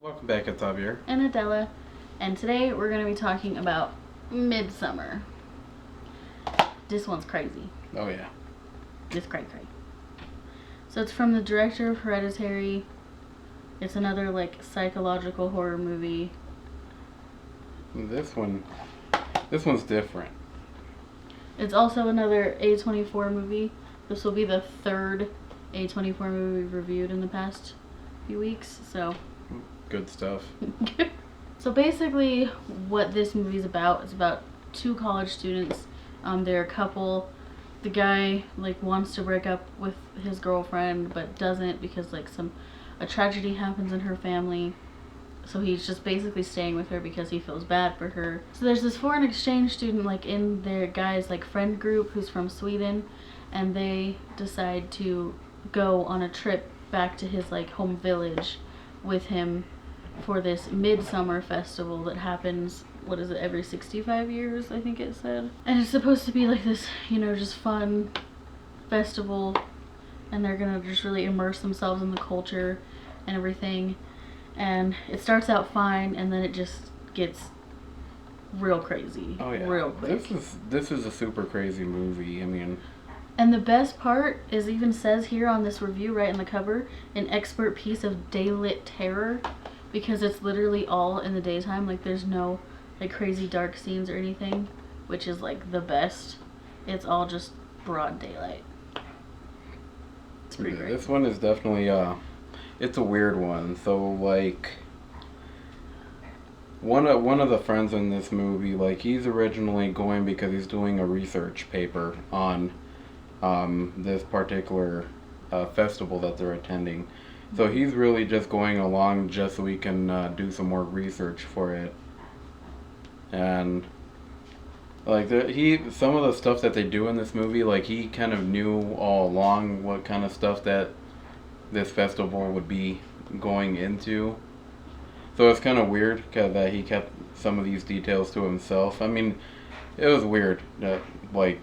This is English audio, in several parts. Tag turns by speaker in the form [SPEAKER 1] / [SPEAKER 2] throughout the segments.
[SPEAKER 1] Welcome back, it's Javier.
[SPEAKER 2] And Adela, and today we're going to be talking about Midsommar. This one's crazy.
[SPEAKER 1] Oh yeah.
[SPEAKER 2] It's cray. So it's from the director of Hereditary. It's another like psychological horror movie.
[SPEAKER 1] This one's different.
[SPEAKER 2] It's also another A24 movie. This will be the third A24 movie we've reviewed in the past few weeks, so
[SPEAKER 1] Good stuff.
[SPEAKER 2] So basically what this movie is about two college students. They're a couple. The guy like wants to break up with his girlfriend but doesn't because like a tragedy happens in her family. So he's just basically staying with her because he feels bad for her. So there's this foreign exchange student like in their guy's like friend group who's from Sweden, and they decide to go on a trip back to his like home village with him for this Midsommar festival that happens, what is it, every 65 years, I think it said. And it's supposed to be like this, just fun festival, and they're gonna just really immerse themselves in the culture and everything. And it starts out fine, and then it just gets real crazy.
[SPEAKER 1] Oh yeah.
[SPEAKER 2] Real quick.
[SPEAKER 1] This is a super crazy movie. I mean,
[SPEAKER 2] and the best part is even says here on this review right in the cover, an expert piece of daylit terror, because it's literally all in the daytime. Like there's no like crazy dark scenes or anything, which is like the best. It's all just broad daylight. It's pretty great.
[SPEAKER 1] This one is definitely it's a weird one. So like one of the friends in this movie, like he's originally going because he's doing a research paper on this particular festival that they're attending. So he's really just going along just so he can do some more research for it. And like some of the stuff that they do in this movie, like he kind of knew all along what kind of stuff that this festival would be going into. So it's kind of weird that he kept some of these details to himself. I mean, it was weird that like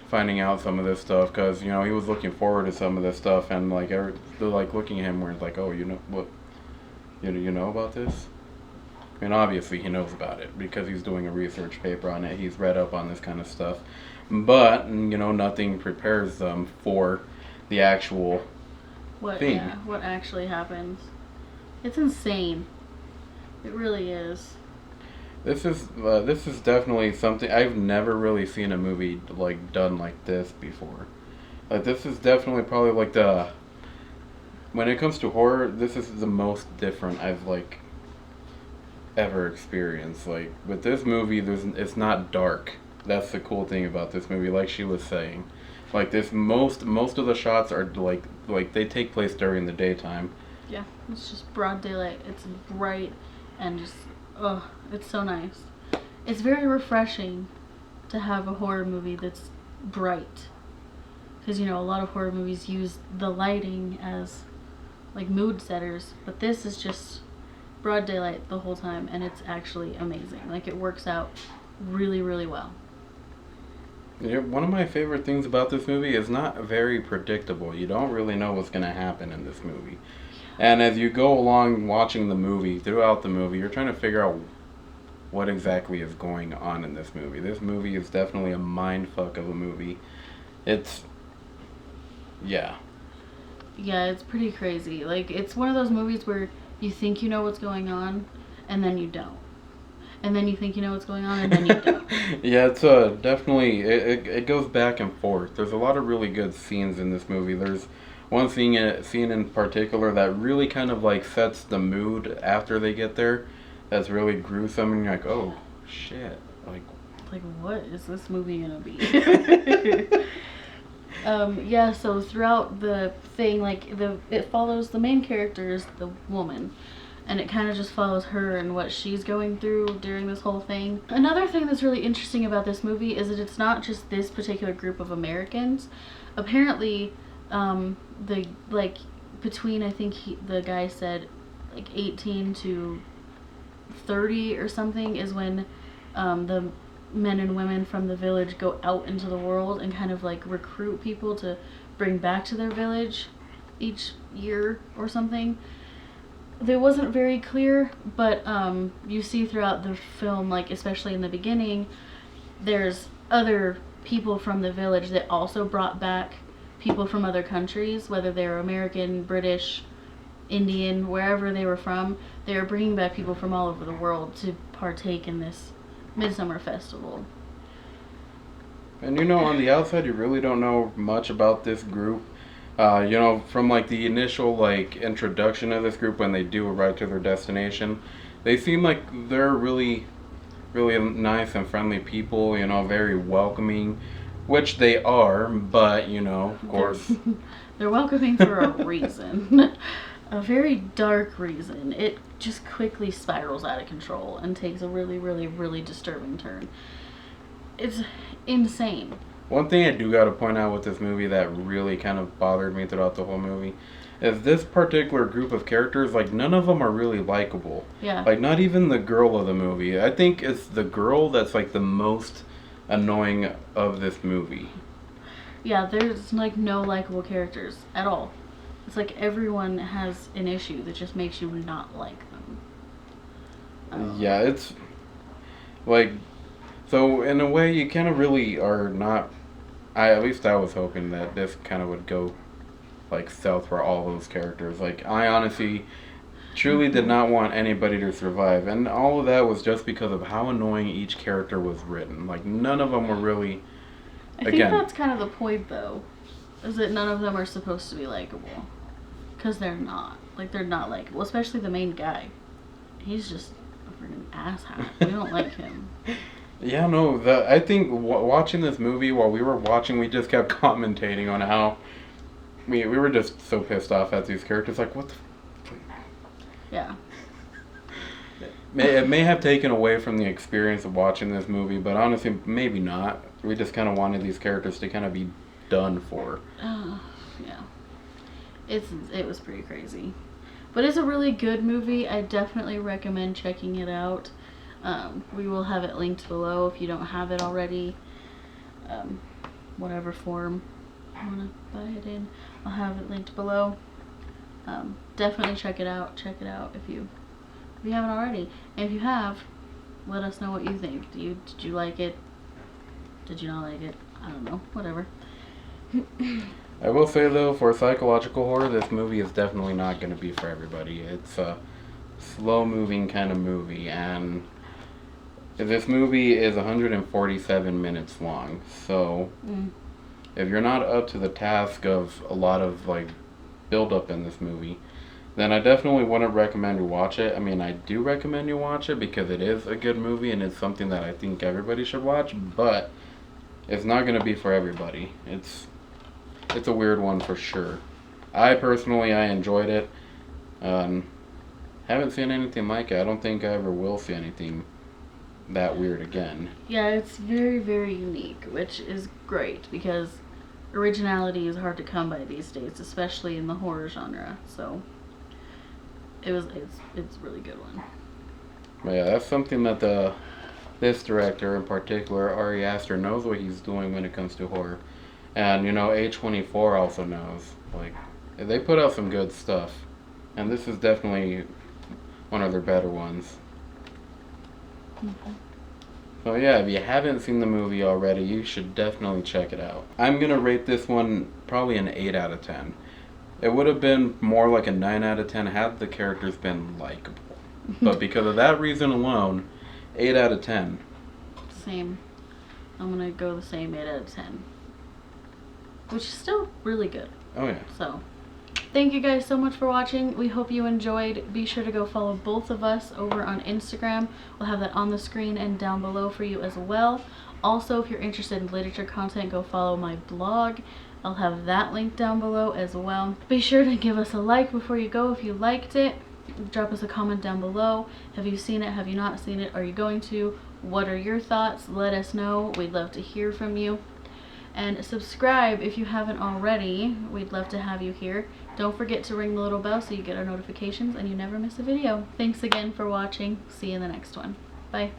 [SPEAKER 1] finding out some of this stuff, because he was looking forward to some of this stuff, and like they're like looking at him where it's like, oh, you know what, you know about this? I mean, obviously he knows about it because he's doing a research paper on it. He's read up on this kind of stuff, but nothing prepares them for the actual thing.
[SPEAKER 2] Yeah, what actually happens. It's insane. It really is.
[SPEAKER 1] This is definitely something I've never really seen a movie like done like this before. Like this is definitely probably like when it comes to horror, this is the most different I've like ever experienced. Like with this movie, it's not dark. That's the cool thing about this movie. Like she was saying, like this most of the shots are like they take place during the daytime.
[SPEAKER 2] Yeah, it's just broad daylight. It's bright and just it's so nice. It's very refreshing to have a horror movie that's bright, because a lot of horror movies use the lighting as like mood setters, but this is just broad daylight the whole time, and it's actually amazing. Like it works out really, really well.
[SPEAKER 1] Yeah, one of my favorite things about this movie is not very predictable. You don't really know what's going to happen in this movie. And as you go along watching the movie, throughout the movie, you're trying to figure out what exactly is going on in this movie. This movie is definitely a mindfuck of a movie. Yeah,
[SPEAKER 2] it's pretty crazy. Like it's one of those movies where you think you know what's going on, and then you don't. And then you think you know what's going on, and then you don't.
[SPEAKER 1] Yeah, it's definitely, it goes back and forth. There's a lot of really good scenes in this movie. There's one scene in particular that really kind of like sets the mood after they get there. That's really gruesome, and you're like, oh shit,
[SPEAKER 2] like what is this movie gonna be? Yeah. So throughout the thing, like it follows the main character is the woman, and it kind of just follows her and what she's going through during this whole thing. Another thing that's really interesting about this movie is that it's not just this particular group of Americans. Apparently, the like between, I think the guy said like 18 to 30 or something is when the men and women from the village go out into the world and kind of like recruit people to bring back to their village each year or something. It wasn't very clear, but you see throughout the film, like especially in the beginning, there's other people from the village that also brought back people from other countries, whether they're American, British, Indian, wherever they were from. They were bringing back people from all over the world to partake in this Midsommar festival.
[SPEAKER 1] And you know, on the outside, you really don't know much about this group. You know, from like the initial like introduction of this group when they do arrive to their destination, they seem like they're really, really nice and friendly people. You know, very welcoming, which they are. But you know, of course,
[SPEAKER 2] they're welcoming for a reason, a very dark reason. It just quickly spirals out of control and takes a really, really, really disturbing turn. It's insane.
[SPEAKER 1] One thing I do got to point out with this movie that really kind of bothered me throughout the whole movie is this particular group of characters, like, none of them are really likable.
[SPEAKER 2] Yeah.
[SPEAKER 1] Like, not even the girl of the movie. I think it's the girl that's, like, the most annoying of this movie.
[SPEAKER 2] Yeah, there's, like, no likable characters at all. It's like everyone has an issue that just makes you not like them.
[SPEAKER 1] Yeah, it's, like, so in a way you kind of really are not... at least I was hoping that this kind of would go like south for all those characters. Like, I honestly truly did not want anybody to survive, and all of that was just because of how annoying each character was written. Like, none of them were really...
[SPEAKER 2] I think that's kind of the point, though, is that none of them are supposed to be likable, because they're not. Like, they're not likable, especially the main guy. He's just a freaking asshat. We don't like him.
[SPEAKER 1] Yeah, no, I think watching this movie, while we were watching, we just kept commentating on how we were just so pissed off at these characters. Like, what the...
[SPEAKER 2] Yeah.
[SPEAKER 1] It may have taken away from the experience of watching this movie, but honestly, maybe not. We just kind of wanted these characters to kind of be done for.
[SPEAKER 2] Yeah. It was pretty crazy. But it's a really good movie. I definitely recommend checking it out. We will have it linked below if you don't have it already. Whatever form you want to buy it in, I'll have it linked below. Definitely check it out. Check it out if you haven't already. And if you have, let us know what you think. Did you like it? Did you not like it? I don't know. Whatever.
[SPEAKER 1] I will say, though, for psychological horror, this movie is definitely not going to be for everybody. It's a slow-moving kind of movie, and this movie is 147 minutes long. So, if you're not up to the task of a lot of, like, build-up in this movie, then I definitely wouldn't recommend you watch it. I mean, I do recommend you watch it because it is a good movie, and it's something that I think everybody should watch, but it's not going to be for everybody. It's a weird one for sure. I enjoyed it. Haven't seen anything like it. I don't think I ever will see anything that weird again.
[SPEAKER 2] Yeah, it's very, very unique, which is great because originality is hard to come by these days, especially in the horror genre. So it's a really good one.
[SPEAKER 1] But yeah, that's something that this director in particular, Ari Aster, knows what he's doing when it comes to horror. And, you know, A24 also knows. Like, they put out some good stuff. And this is definitely one of their better ones. So yeah, if you haven't seen the movie already, you should definitely check it out. I'm going to rate this one probably an 8 out of 10. It would have been more like a 9 out of 10 had the characters been likable. But because of that reason alone, 8 out of 10.
[SPEAKER 2] Same. I'm going to go the same 8 out of 10. Which is still really good.
[SPEAKER 1] Oh yeah.
[SPEAKER 2] So, thank you guys so much for watching. We hope you enjoyed. Be sure to go follow both of us over on Instagram. We'll have that on the screen and down below for you as well. Also, if you're interested in literature content, go follow my blog. I'll have that link down below as well. Be sure to give us a like before you go if you liked it. Drop us a comment down below. Have you seen it? Have you not seen it? Are you going to? What are your thoughts? Let us know. We'd love to hear from you. And subscribe if you haven't already. We'd love to have you here. Don't forget to ring the little bell so you get our notifications and you never miss a video. Thanks again for watching. See you in the next one. Bye.